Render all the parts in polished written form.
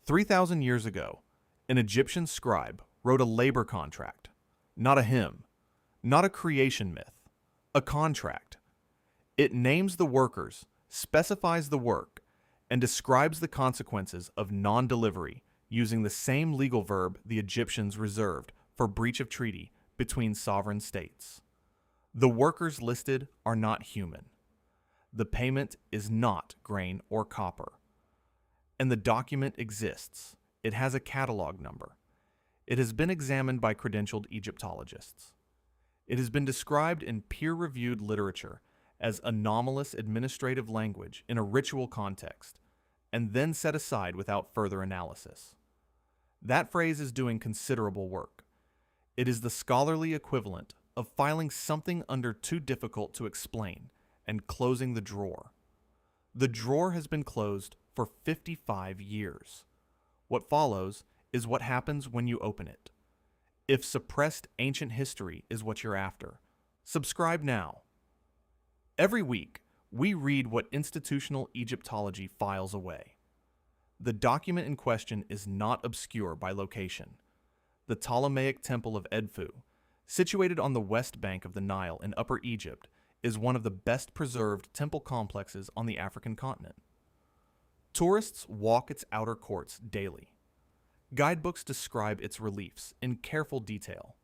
3,000 years ago, an Egyptian scribe wrote a labor contract, not a hymn, not a creation myth, a contract. It names the workers, specifies the work, and describes the consequences of non-delivery using the same legal verb the Egyptians reserved for breach of treaty between sovereign states. The workers listed are not human. The payment is not grain or copper. And the document exists. It has a catalog number. It has been examined by credentialed Egyptologists. It has been described in peer-reviewed literature as anomalous administrative language in a ritual context, and then set aside without further analysis. That phrase is doing considerable work. It is the scholarly equivalent of filing something under too difficult to explain and closing the drawer. The drawer has been closed for 55 years. What follows is what happens when you open it. If suppressed ancient history is what you're after, subscribe now. Every week, we read what institutional Egyptology files away. The document in question is not obscure by location. The Ptolemaic Temple of Edfu, situated on the west bank of the Nile in Upper Egypt, is one of the best preserved temple complexes on the African continent. Tourists walk its outer courts daily. Guidebooks describe its reliefs in careful detail.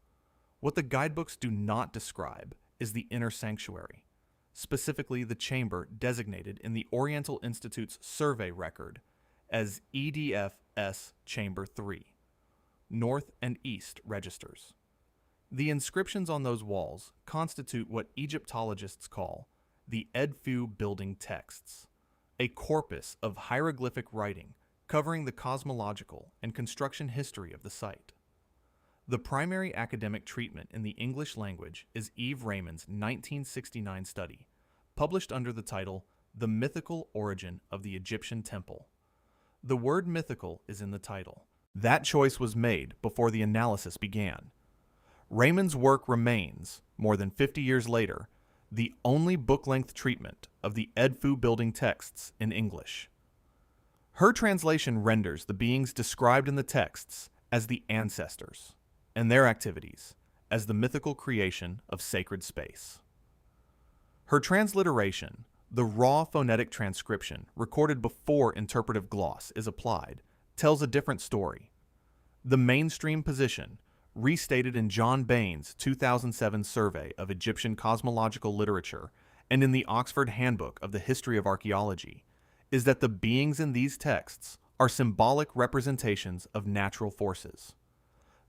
What the guidebooks do not describe is the inner sanctuary, specifically the chamber designated in the Oriental Institute's survey record as EDFS Chamber 3, North and East registers. The inscriptions on those walls constitute what Egyptologists call the Edfu building texts, a corpus of hieroglyphic writing covering the cosmological and construction history of the site. The primary academic treatment in the English language is Eve Raymond's 1969 study, published under the title The Mythical Origin of the Egyptian Temple. The word mythical is in the title. That choice was made before the analysis began. Raymond's work remains, more than 50 years later, the only book-length treatment of the Edfu building texts in English. Her translation renders the beings described in the texts as the ancestors, and their activities as the mythical creation of sacred space. Her transliteration, the raw phonetic transcription recorded before interpretive gloss is applied, tells a different story. The mainstream position, restated in John Bain's 2007 survey of Egyptian cosmological literature and in the Oxford Handbook of the History of Archaeology, is that the beings in these texts are symbolic representations of natural forces.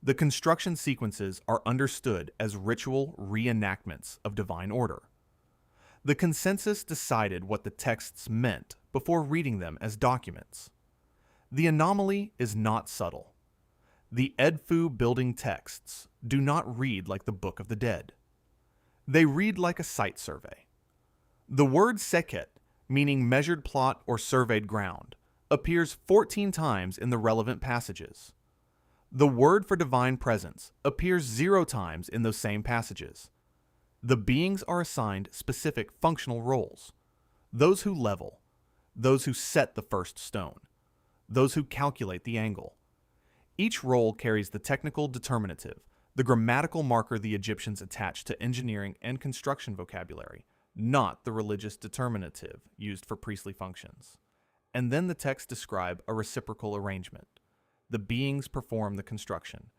The construction sequences are understood as ritual reenactments of divine order. The consensus decided what the texts meant before reading them as documents. The anomaly is not subtle. The Edfu building texts do not read like the Book of the Dead. They read like a site survey. The word seket, meaning measured plot or surveyed ground, appears 14 times in the relevant passages. The word for divine presence appears 0 times in those same passages. The beings are assigned specific functional roles: those who level, those who set the first stone, those who calculate the angle. Each role carries the technical determinative, the grammatical marker the Egyptians attached to engineering and construction vocabulary, not the religious determinative used for priestly functions. And then the texts describe a reciprocal arrangement. The beings perform the construction.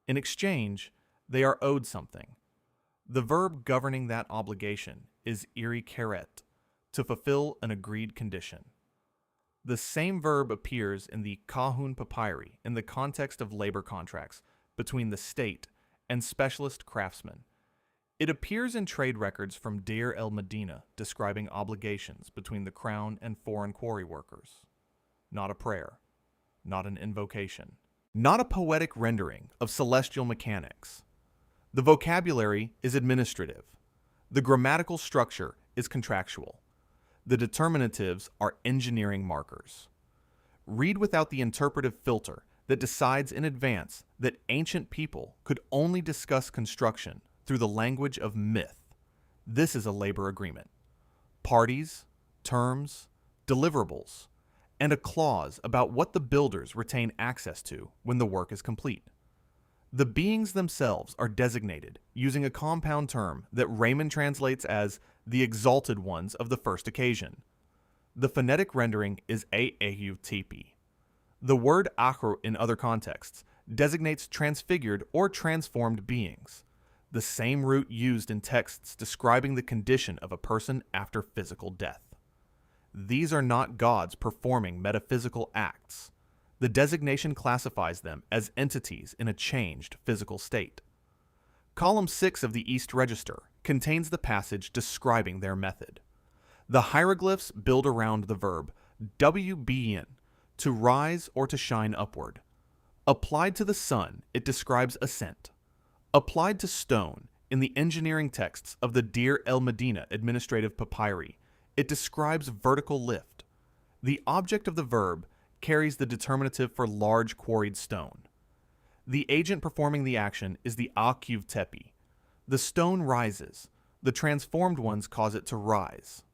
In exchange, they are owed something. The verb governing that obligation is iri keret, to fulfill an agreed condition. The same verb appears in the Kahun papyri in the context of labor contracts between the state and specialist craftsmen. It appears in trade records from Deir el-Medina describing obligations between the crown and foreign quarry workers. Not a prayer, not an invocation, not a poetic rendering of celestial mechanics. The vocabulary is administrative. The grammatical structure is contractual. The determinatives are engineering markers. Read without the interpretive filter that decides in advance that ancient people could only discuss construction through the language of myth. This is a labor agreement. Parties, terms, deliverables, and a clause about what the builders retain access to when the work is complete. The beings themselves are designated using a compound term that Raymond translates as the exalted ones of the first occasion. The phonetic rendering is AAUTP. The word achro in other contexts designates transfigured or transformed beings, the same root used in texts describing the condition of a person after physical death. These are not gods performing metaphysical acts. The designation classifies them as entities in a changed physical state. Column 6 of the East Register contains the passage describing their method. The hieroglyphs build around the verb wbn, to rise or to shine upward. Applied to the sun, it describes ascent. Applied to stone, in the engineering texts of the Deir el-Medina administrative papyri, it describes vertical lift. The object of the verb carries the determinative for large quarried stone. The agent performing the action is the akuv tepi. The stone rises. The transformed ones cause it to rise.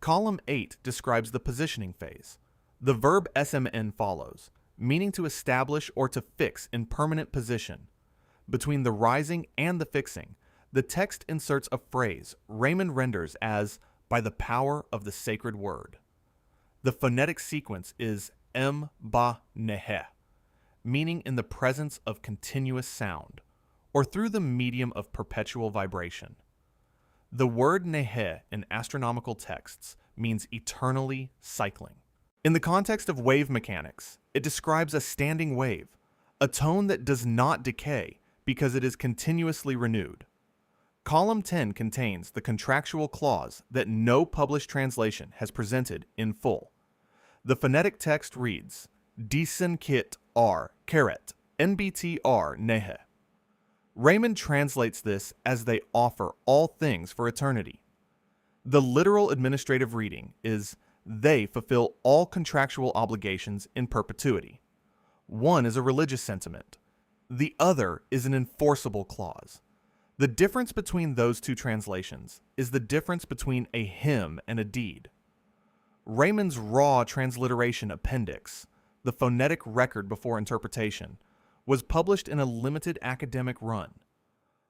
Column 8 describes the positioning phase. The verb smn follows, meaning to establish or to fix in permanent position. Between the rising and the fixing, the text inserts a phrase Raymond renders as by the power of the sacred word. The phonetic sequence is ba nehe, meaning in the presence of continuous sound, or through the medium of perpetual vibration. The word nehe in astronomical texts means eternally cycling. In the context of wave mechanics, it describes a standing wave, a tone that does not decay because it is continuously renewed. Column 10 contains the contractual clause that no published translation has presented in full. The phonetic text reads, Disen kit r caret nbtr nehe. Raymond translates this as they offer all things for eternity. The literal administrative reading is they fulfill all contractual obligations in perpetuity. One is a religious sentiment. The other is an enforceable clause. The difference between those two translations is the difference between a hymn and a deed. Raymond's raw transliteration appendix, the phonetic record before interpretation, was published in a limited academic run.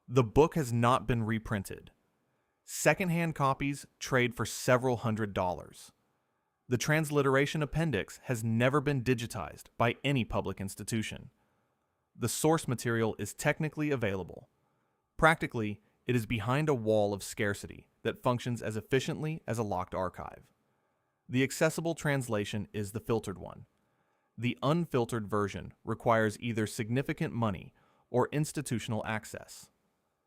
The book has not been reprinted. Secondhand copies trade for several $100s. The transliteration appendix has never been digitized by any public institution. The source material is technically available. Practically, it is behind a wall of scarcity that functions as efficiently as a locked archive. The accessible translation is the filtered one. The unfiltered version requires either significant money or institutional access.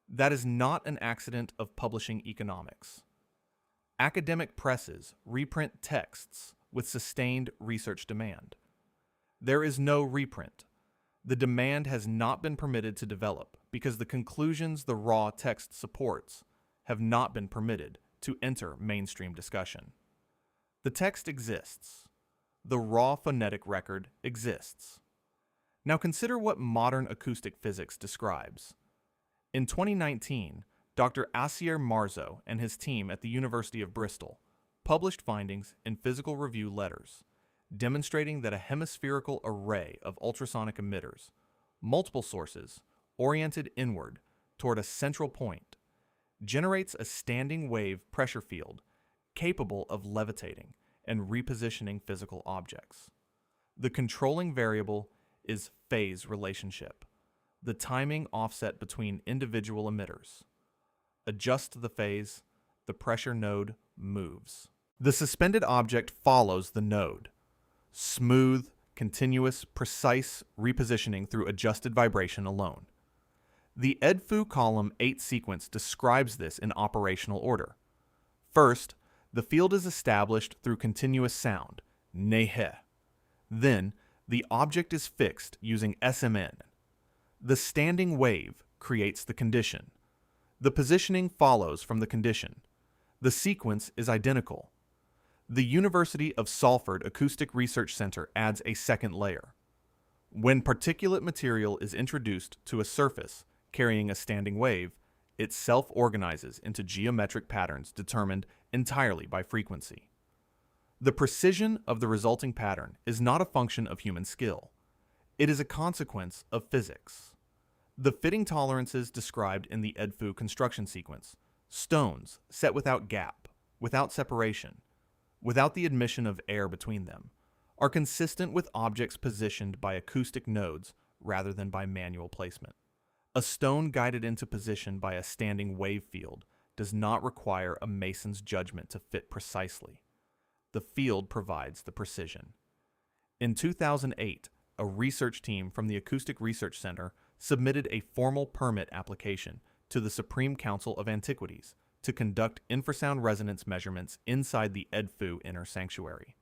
That is not an accident of publishing economics. Academic presses reprint texts with sustained research demand. There is no reprint. The demand has not been permitted to develop because the conclusions the raw text supports have not been permitted to enter mainstream discussion. The text exists. The raw phonetic record exists. Now consider what modern acoustic physics describes. In 2019, Dr. Asier Marzo and his team at the University of Bristol published findings in Physical Review Letters demonstrating that a hemispherical array of ultrasonic emitters, multiple sources, oriented inward toward a central point, generates a standing wave pressure field capable of levitating and repositioning physical objects. The controlling variable is phase relationship, the timing offset between individual emitters. Adjust the phase, the pressure node moves. The suspended object follows the node. Smooth, continuous, precise repositioning through adjusted vibration alone. The EDFU column 8 sequence describes this in operational order. First, the field is established through continuous sound, nehe. Then, the object is fixed using SMN. The standing wave creates the condition. The positioning follows from the condition. The sequence is identical. The University of Salford Acoustic Research Center adds a second layer. When particulate material is introduced to a surface carrying a standing wave, it self-organizes into geometric patterns determined entirely by frequency. The precision of the resulting pattern is not a function of human skill. It is a consequence of physics. The fitting tolerances described in the Edfu construction sequence, stones set without gap, without separation, without the admission of air between them, are consistent with objects positioned by acoustic nodes rather than by manual placement. A stone guided into position by a standing wave field does not require a mason's judgment to fit precisely. The field provides the precision. In 2008, a research team from the Acoustic Research Center submitted a formal permit application to the Supreme Council of Antiquities to conduct infrasound resonance measurements inside the Edfu inner sanctuary.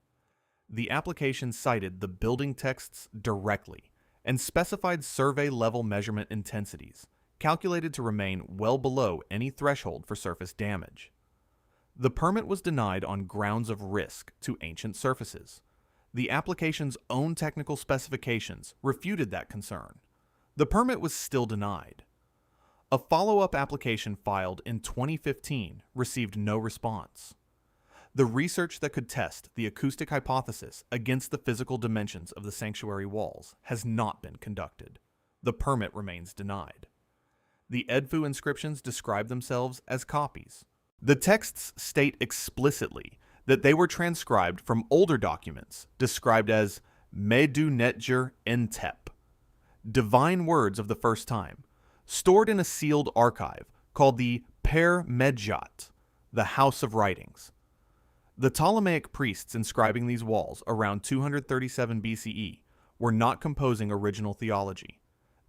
The application cited the building texts directly and specified survey-level measurement intensities, calculated to remain well below any threshold for surface damage. The permit was denied on grounds of risk to ancient surfaces. The application's own technical specifications refuted that concern. The permit was still denied. A follow-up application filed in 2015 received no response. The research that could test the acoustic hypothesis against the physical dimensions of the sanctuary walls has not been conducted. The permit remains denied. The Edfu inscriptions describe themselves as copies. The texts state explicitly that they were transcribed from older documents described as Medu Netjer Entep, divine words of the first time, stored in a sealed archive called the Per Medjat, the House of Writings. The Ptolemaic priests inscribing these walls around 237 BCE were not composing original theology.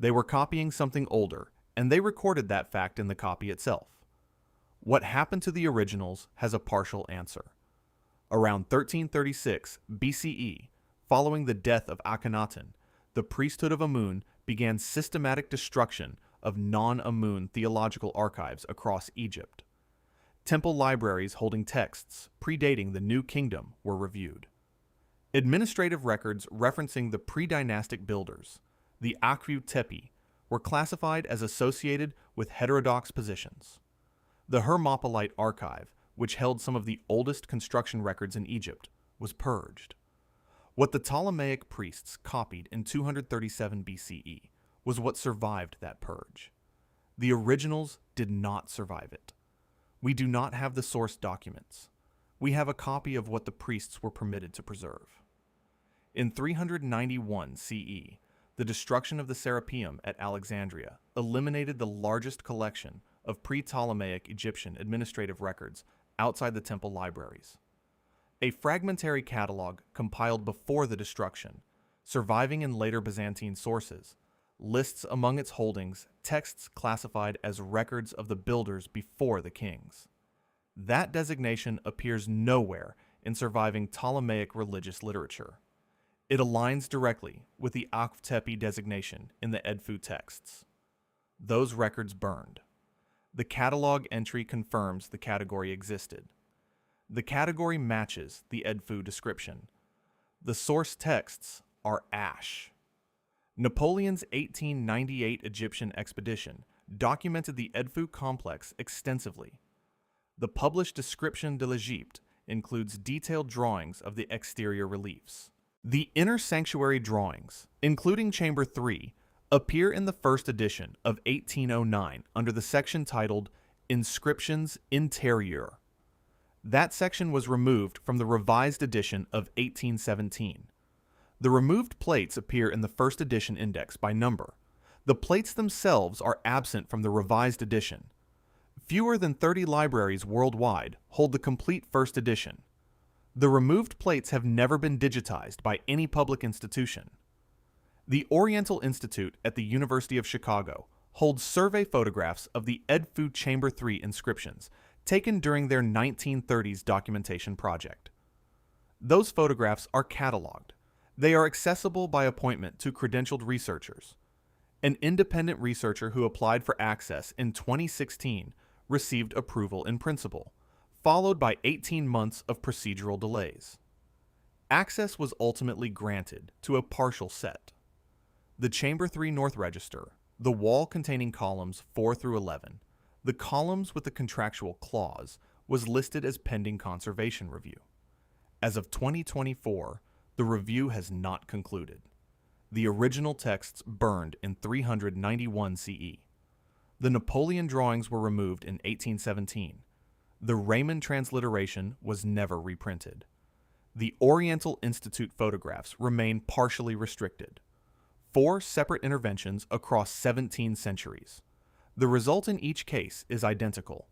They were copying something older, and they recorded that fact in the copy itself. What happened to the originals has a partial answer. Around 1336 BCE, following the death of Akhenaten, the priesthood of Amun began systematic destruction of non-Amun theological archives across Egypt. Temple libraries holding texts predating the New Kingdom were reviewed. Administrative records referencing the pre-dynastic builders, the Akhu Tepi, were classified as associated with heterodox positions. The Hermopolite archive, which held some of the oldest construction records in Egypt, was purged. What the Ptolemaic priests copied in 237 BCE was what survived that purge. The originals did not survive it. We do not have the source documents. We have a copy of what the priests were permitted to preserve. In 391 CE, the destruction of the Serapeum at Alexandria eliminated the largest collection of pre-Ptolemaic Egyptian administrative records outside the temple libraries. A fragmentary catalog compiled before the destruction, surviving in later Byzantine sources, lists among its holdings texts classified as records of the builders before the kings. That designation appears nowhere in surviving Ptolemaic religious literature. It aligns directly with the Akh Tepi designation in the Edfu texts. Those records burned. The catalog entry confirms the category existed. The category matches the Edfu description. The source texts are ash. Napoleon's 1898 Egyptian expedition documented the Edfu complex extensively. The published Description de l'Egypte includes detailed drawings of the exterior reliefs. The inner sanctuary drawings, including Chamber 3, appear in the first edition of 1809 under the section titled Inscriptions Intérieur. That section was removed from the revised edition of 1817. The removed plates appear in the first edition index by number. The plates themselves are absent from the revised edition. Fewer than 30 libraries worldwide hold the complete first edition. The removed plates have never been digitized by any public institution. The Oriental Institute at the University of Chicago holds survey photographs of the Edfu Chamber 3 inscriptions taken during their 1930s documentation project. Those photographs are cataloged. They are accessible by appointment to credentialed researchers. An independent researcher who applied for access in 2016 received approval in principle, followed by 18 months of procedural delays. Access was ultimately granted to a partial set. The Chamber 3 North Register, the wall containing columns 4 through 11, the columns with the contractual clause, was listed as pending conservation review. As of 2024, the review has not concluded. The original texts burned in 391 CE. The Napoleon drawings were removed in 1817. The Raymond transliteration was never reprinted. The Oriental Institute photographs remain partially restricted. 4 separate interventions across 17 centuries. The result in each case is identical.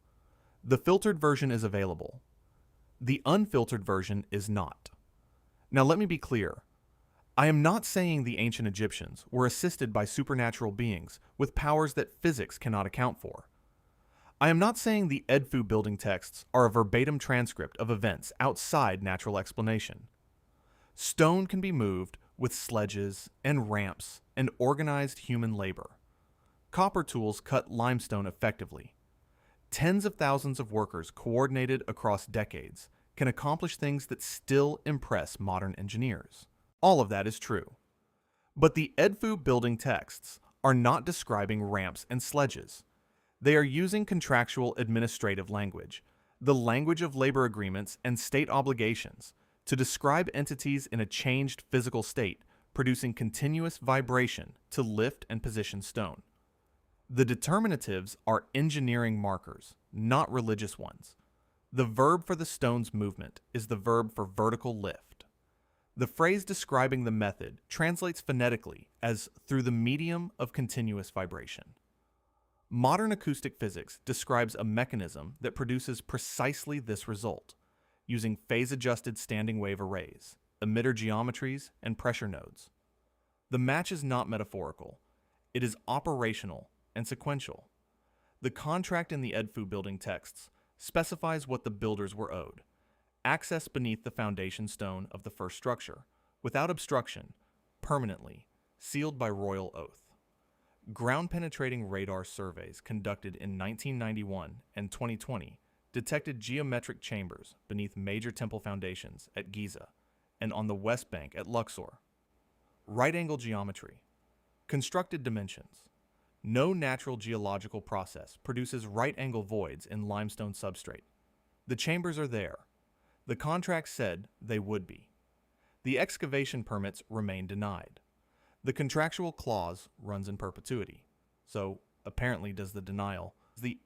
The filtered version is available. The unfiltered version is not. Now let me be clear. I am not saying the ancient Egyptians were assisted by supernatural beings with powers that physics cannot account for. I am not saying the Edfu building texts are a verbatim transcript of events outside natural explanation. Stone can be moved with sledges and ramps and organized human labor. Copper tools cut limestone effectively. Tens of thousands of workers coordinated across decades can accomplish things that still impress modern engineers. All of that is true. But the Edfu building texts are not describing ramps and sledges. They are using contractual administrative language, the language of labor agreements and state obligations, to describe entities in a changed physical state, producing continuous vibration to lift and position stone. The determinatives are engineering markers, not religious ones. The verb for the stone's movement is the verb for vertical lift. The phrase describing the method translates phonetically as through the medium of continuous vibration. Modern acoustic physics describes a mechanism that produces precisely this result, using phase-adjusted standing wave arrays, emitter geometries, and pressure nodes. The match is not metaphorical. It is operational and sequential. The contract in the Edfu building texts specifies what the builders were owed: access beneath the foundation stone of the first structure, without obstruction, permanently, sealed by royal oath. Ground-penetrating radar surveys conducted in 1991 and 2020 detected geometric chambers beneath major temple foundations at Giza and on the West Bank at Luxor. Right-angle geometry. Constructed dimensions. No natural geological process produces right-angle voids in limestone substrate. The chambers are there. The contract said they would be. The excavation permits remain denied. The contractual clause runs in perpetuity. So, apparently does the denial. The